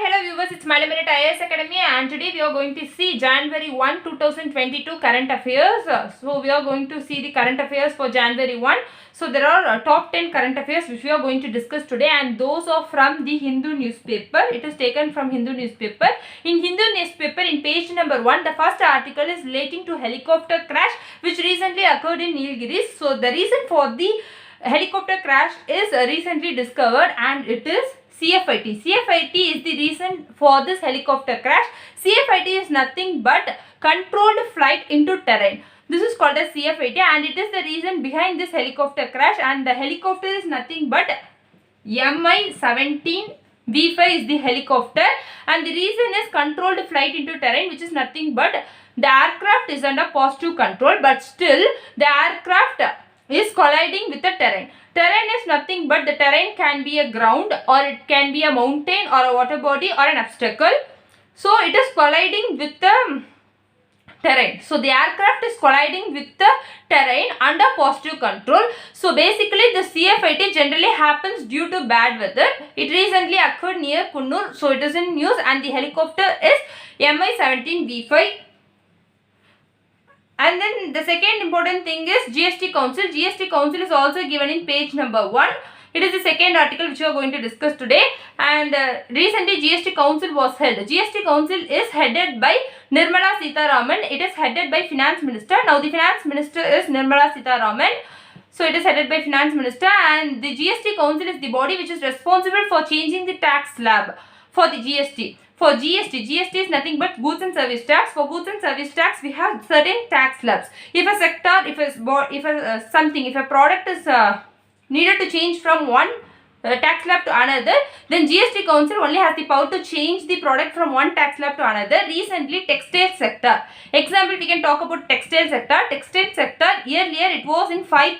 Hello viewers, it's Madam at IAS Academy and today we are going to see January 1, 2022 current affairs. So we are going to see the current affairs for January 1. So there are top 10 current affairs which we are going to discuss today, and those are from the Hindu newspaper. It is taken from Hindu newspaper. In Hindu newspaper, in page number 1, the first article is relating to helicopter crash which recently occurred in Nilgiris. So the reason for the helicopter crash is recently discovered, and it is CFIT. CFIT is the reason for this helicopter crash. CFIT is nothing but controlled flight into terrain. This is called as CFIT, and it is the reason behind this helicopter crash. And the helicopter is nothing but Mi-17 V5 is the helicopter, and the reason is controlled flight into terrain, which is nothing but the aircraft is under positive control, but still the aircraft is colliding with the terrain. Terrain is nothing but the terrain can be a ground, or it can be a mountain or a water body or an obstacle. So it is colliding with the terrain. So the aircraft is colliding with the terrain under positive control. So basically the CFIT generally happens due to bad weather. It recently occurred near Kunnur. So it is in news, and the helicopter is Mi-17 V5. And then the second important thing is GST Council. GST Council is also given in page number 1. It is the second article which we are going to discuss today. And recently GST Council was held. GST Council is headed by Nirmala Sitharaman. It is headed by Finance Minister. Now the Finance Minister is Nirmala Sitharaman. So it is headed by Finance Minister, and the GST Council is the body which is responsible for changing the tax slab for the GST. For GST is nothing but goods and service tax. For goods and service tax, we have certain tax slabs. If a sector, if a product is needed to change from one tax slab to another, then GST Council only has the power to change the product from one tax slab to another. Recently, textile sector. Example, we can talk about textile sector. Textile sector, earlier it was in 5%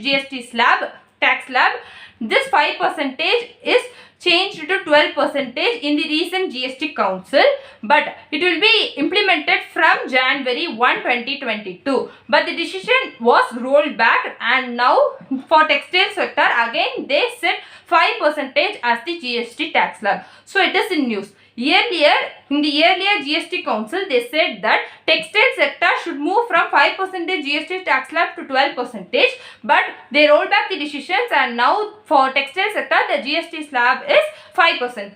GST slab, tax slab. This 5% is changed to 12% in the recent GST Council, but it will be implemented from January 1, 2022. But the decision was rolled back, and now for textile sector again they set 5% as the GST tax slab. So it is in news. In the earlier GST Council, they said that textile sector should move from 5% GST tax slab to 12%, but they rolled back the decisions, and now for textile sector the GST slab is 5%.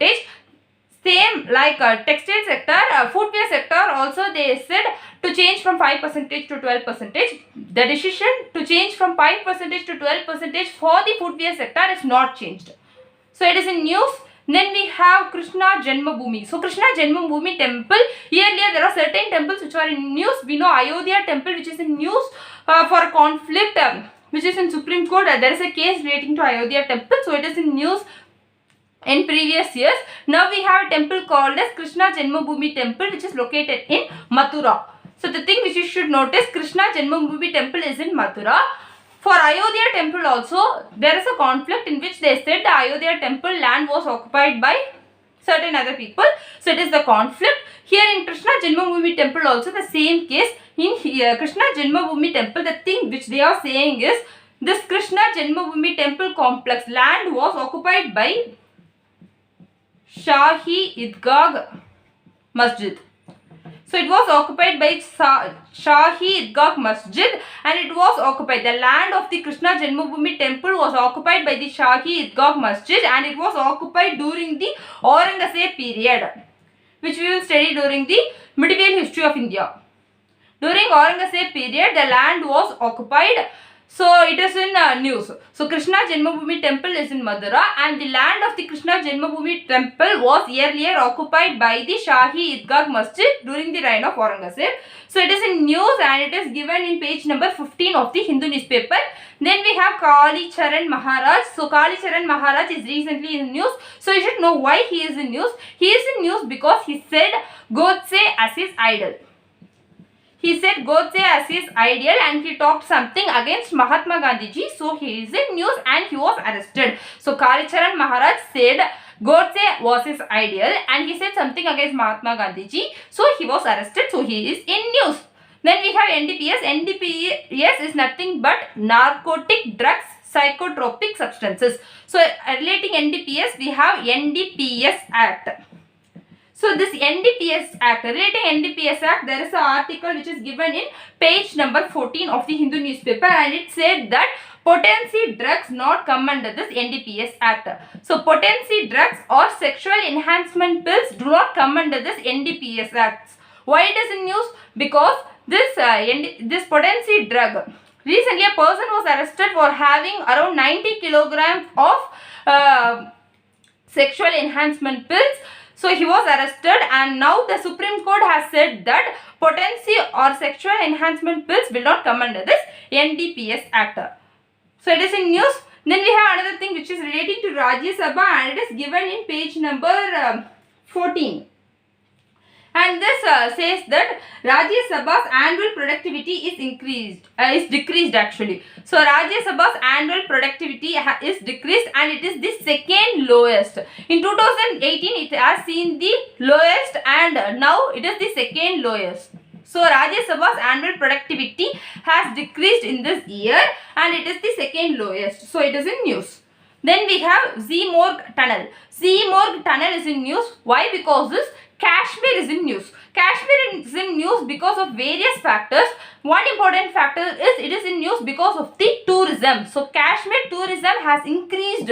Same like textile sector, footwear sector also they said to change from 5% to 12%. The decision to change from 5% to 12% for the footwear sector is not changed. So it is in news. Then we have Krishna Janmabhoomi. So Krishna Janmabhoomi temple. Earlier there are certain temples which are in news. We know Ayodhya temple which is in news for conflict which is in Supreme Court. There is a case relating to Ayodhya temple. So it is in news in previous years. Now we have a temple called as Krishna Janmabhoomi temple which is located in Mathura. So the thing which you should notice, Krishna Janmabhoomi temple is in Mathura. For Ayodhya temple also, there is a conflict in which they said the Ayodhya temple land was occupied by certain other people. So it is the conflict. Here in Krishna Janmabhoomi temple also the same case. In here, Krishna Janmabhoomi temple, the thing which they are saying is this Krishna Janmabhoomi temple complex land was occupied by Shahi Idgah Masjid. So it was occupied by Shahi Idgah Masjid, and it was occupied. The land of the Krishna Janmabhoomi temple was occupied by the Shahi Idgah Masjid, and it was occupied during the Aurangzeb period, which we will study during the medieval history of India. During Aurangzeb period, the land was occupied. So it is in news. So Krishna Janmabhoomi temple is in Mathura, and the land of the Krishna Janmabhoomi temple was earlier occupied by the Shahi Idgah Masjid during the reign of Aurangzeb. So it is in news, and it is given in page number 15 of the Hindu newspaper. Then we have Kali Charan Maharaj. So Kali Charan Maharaj is recently in news. So you should know why he is in news. He is in news because he said Godse as his idol. He said Godse as his ideal, and he talked something against Mahatma Gandhi ji. So he is in news, and he was arrested. So Kali Charan Maharaj said Godse was his ideal, and he said something against Mahatma Gandhi ji. So he was arrested. So he is in news. Then we have NDPS. NDPS is nothing but narcotic drugs, psychotropic substances. So relating NDPS, we have NDPS Act. So this NDPS Act, relating NDPS Act, there is an article which is given in page number 14 of the Hindu newspaper, and it said that potency drugs not come under this NDPS Act. So potency drugs or sexual enhancement pills do not come under this NDPS Act. Why it is in news? Because this potency drug, recently a person was arrested for having around 90 kilograms of sexual enhancement pills. So he was arrested, and now the Supreme Court has said that potency or sexual enhancement pills will not come under this NDPS Act. So it is in news. Then we have another thing which is relating to Rajya Sabha, and it is given in page number 14. And this says that Rajya Sabha's annual productivity is decreased actually. So Rajya Sabha's annual productivity is decreased, and it is the second lowest. In 2018 it has seen the lowest, and now it is the second lowest. So Rajya Sabha's annual productivity has decreased in this year, and it is the second lowest. So it is in news. Then we have Z-Morg Tunnel. Z-Morg Tunnel is in news. Why? Because this Kashmir is in news. Kashmir is in news because of various factors. One important factor is it is in news because of the tourism. So Kashmir tourism has increased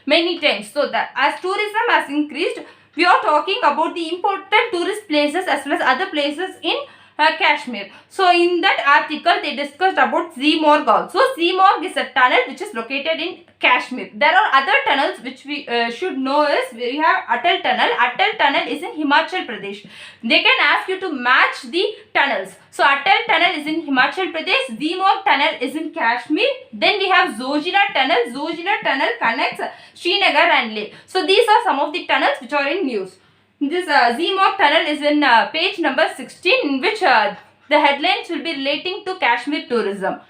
many times. So that as tourism has increased, we are talking about the important tourist places as well as other places in Kashmir. So in that article they discussed about Z-Morg also. Z-Morg is a tunnel which is located in Kashmir. There are other tunnels which we should know is we have Atal Tunnel. Atal Tunnel is in Himachal Pradesh. They can ask you to match the tunnels. So Atal Tunnel is in Himachal Pradesh. Z-Morg Tunnel is in Kashmir. Then we have Zojila Tunnel. Zojila Tunnel connects Srinagar and Leh. So these are some of the tunnels which are in news. This Z-Morg Tunnel is in page number 16, in which the headlines will be relating to Kashmir tourism.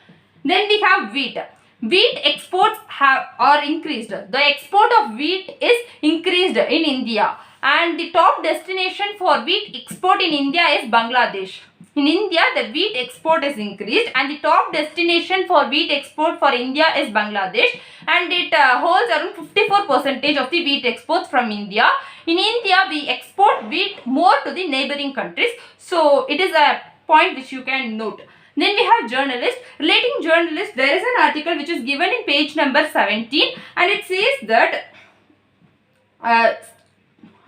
Then we have wheat. Wheat exports are increased. The export of wheat is increased in India, and the top destination for wheat export in India is Bangladesh. In India, the wheat export is increased, and the top destination for wheat export for India is Bangladesh, and it holds around 54% of the wheat exports from India. In India, we export wheat more to the neighboring countries. So it is a point which you can note. Then we have journalists. Relating journalists, there is an article which is given in page number 17, and it says that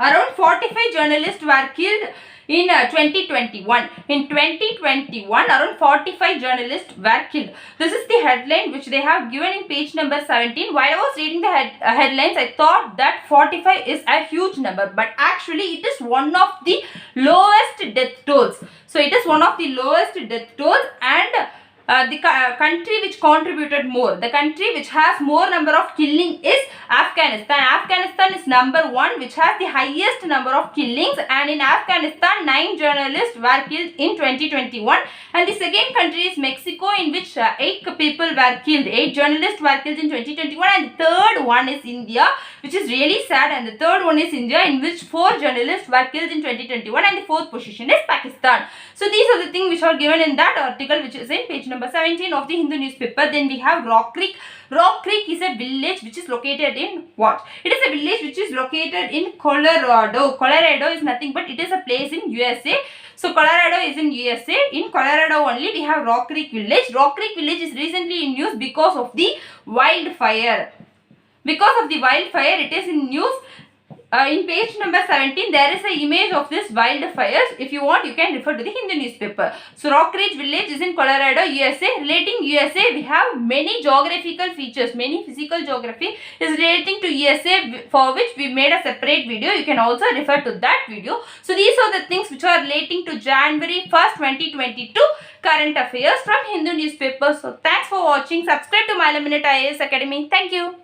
around 45 journalists were killed in 2021. In 2021, around 45 journalists were killed. This is the headline which they have given in page number 17. While I was reading the headlines, I thought that 45 is a huge number, but actually it is one of the lowest death tolls. So it is one of the lowest death tolls, and the country which contributed more, the country which has more number of killing is Afghanistan. Afghanistan is number 1, which has the highest number of killings, and in Afghanistan 9 journalists were killed in 2021, and the second country is Mexico, in which 8 people were killed, 8 journalists were killed in 2021, and the third one is India, which is really sad, and the third one is India, in which 4 journalists were killed in 2021, and the fourth position is Pakistan. So these are the things which are given in that article, which is in page number 17 of the Hindu newspaper. Then we have Rock Creek. Rock Creek is a village which is located in what? It is a village which is located in Colorado. Colorado is nothing but it is a place in USA. So Colorado is in USA. In Colorado only we have Rock Creek village. Rock Creek village is recently in news because of the wildfire. Because of the wildfire, it is in news. In page number 17, there is an image of this wildfires. If you want, you can refer to the Hindu newspaper. So Rock Ridge village is in Colorado, USA. Relating USA, we have many geographical features. Many physical geography is relating to USA, for which we made a separate video. You can also refer to that video. So these are the things which are relating to January 1st, 2022 current affairs from Hindu newspaper. So thanks for watching. Subscribe to My Minute IAS Academy. Thank you.